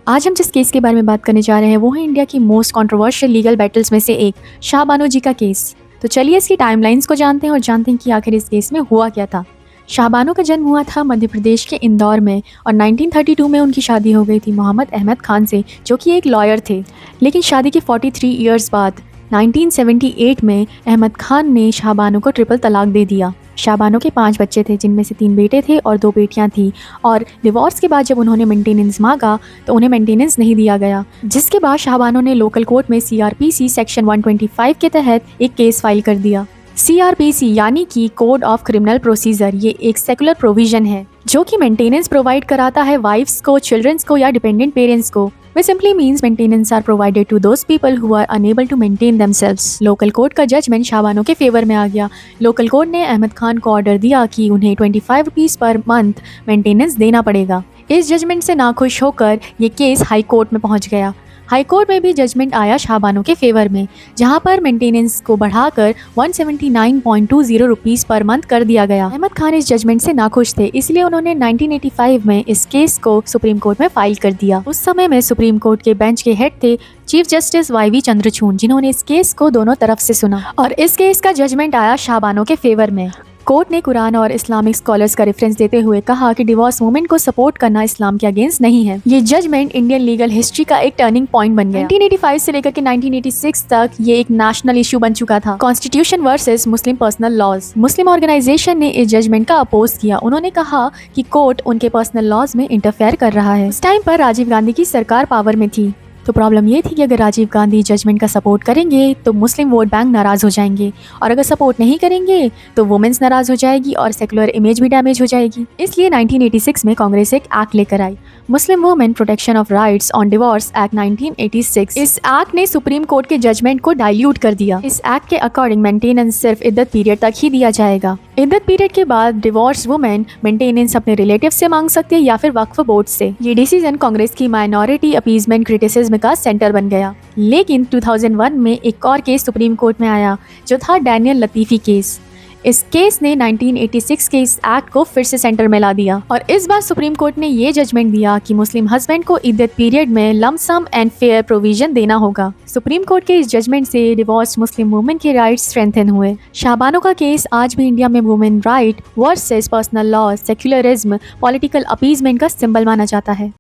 आज हम जिस केस के बारे में बात करने जा रहे हैं वो है इंडिया की मोस्ट कंट्रोवर्शियल लीगल बैटल्स में से एक, शाहबानो जी का केस। तो चलिए इसकी टाइमलाइंस को जानते हैं और जानते हैं कि आखिर इस केस में हुआ क्या था। शाहबानो का जन्म हुआ था मध्य प्रदेश के इंदौर में और 1932 में उनकी शादी हो गई थी मोहम्मद अहमद खान से, जो कि एक लॉयर थे। लेकिन शादी के 43 ईयर्स बाद 1978 में अहमद खान ने शाहबानो को ट्रिपल तलाक दे दिया। शाहबानो के 5 बच्चे थे, जिनमें से 3 बेटे थे और 2 बेटियां थीं। और डिवोर्स के बाद जब उन्होंने मेंटेनेंस मांगा तो उन्हें मेंटेनेंस नहीं दिया गया, जिसके बाद शाहबानो ने लोकल कोर्ट में CRPC सेक्शन 125 के तहत एक केस फाइल कर दिया। CRPC यानी कि कोड ऑफ क्रिमिनल प्रोसीजर, ये एक सेकुलर प्रोविजन है जो कि मेंटेनेंस प्रोवाइड कराता है वाइफ्स को, चिल्ड्रंस को या डिपेंडेंट पेरेंट्स को। Which simply means maintenance are provided to those people who are unable to maintain themselves. Local court का जजमेंट शाहबानो के फेवर में आ गया। लोकल कोर्ट ने अहमद खान को ऑर्डर दिया कि उन्हें 25 रुपीज़ पर मंथ मेंटेनेंस देना पड़ेगा। इस जजमेंट से नाखुश होकर ये केस हाई कोर्ट में पहुंच गया। हाई कोर्ट में भी जजमेंट आया शाहबानो के फेवर में, जहां पर मेंटेनेंस को बढ़ाकर 179.20 रुपीज़ पर मंथ कर दिया गया। अहमद खान इस जजमेंट से नाखुश थे, इसलिए उन्होंने 1985 में इस केस को सुप्रीम कोर्ट में फाइल कर दिया। उस समय में सुप्रीम कोर्ट के बेंच के हेड थे चीफ जस्टिस YV चंद्रचूड़, जिन्होंने इस केस को दोनों तरफ से सुना और इस केस का जजमेंट आया शाहबानो के फेवर में। कोर्ट ने कुरान और इस्लामिक स्कॉलर्स का रेफरेंस देते हुए कहा कि डिवोर्स मूवमेंट को सपोर्ट करना इस्लाम के अगेंस्ट नहीं है। ये जजमेंट इंडियन लीगल हिस्ट्री का एक टर्निंग पॉइंट बन गया। 1985 से लेकर के 1986 तक ये एक नेशनल इशू बन चुका था। कॉन्स्टिट्यूशन वर्सेस मुस्लिम पर्सनल लॉज। मुस्लिम ऑर्गेनाइजेशन ने इस जजमेंट का अपोज किया। उन्होंने कहा कि कोर्ट उनके पर्सनल लॉज में इंटरफेयर कर रहा है। उस टाइम पर राजीव गांधी की सरकार पावर में थी, तो प्रॉब्लम ये थी कि अगर राजीव गांधी जजमेंट का सपोर्ट करेंगे तो मुस्लिम वोट बैंक नाराज हो जाएंगे, और अगर सपोर्ट नहीं करेंगे तो वुमेन्स नाराज हो जाएगी और सेकुलर इमेज भी डैमेज हो जाएगी। इसलिए 1986 में कांग्रेस एक एक्ट लेकर आई, Muslim women protection of rights on divorce act 1986। इस एक्ट ने सुप्रीम कोर्ट के जजमेंट को डाइल्यूट कर दिया। इस एक्ट के अकॉर्डिंग मेंटेनेंस सिर्फ इद्दत पीरियड तक ही दिया जाएगा। इद्दत पीरियड के बाद डिवोर्स वुमेन मेंटेनेंस अपने रिलेटिव से मांग सकती है या फिर वक्फ बोर्ड से। ये डिसीजन कांग्रेस की माइनॉरिटी अपीजमेंट क्रिटिसिज्म का सेंटर बन गया। लेकिन 2001 में एक और केस सुप्रीम कोर्ट में आया, जो था डैनियल लतीफ़ी केस। इस केस ने 1986 के इस एक्ट को फिर से सेंटर में ला दिया और इस बार सुप्रीम कोर्ट ने ये जजमेंट दिया कि मुस्लिम हस्बैंड को इद्दत पीरियड में lump sum and fair provision देना होगा। सुप्रीम कोर्ट के इस जजमेंट से डिवोर्स मुस्लिम वुमेन के राइट्स स्ट्रेंथन हुए। शाहबानो का केस आज भी इंडिया में women right versus personal law, secularism, political appeasement का सिंबल माना जाता है।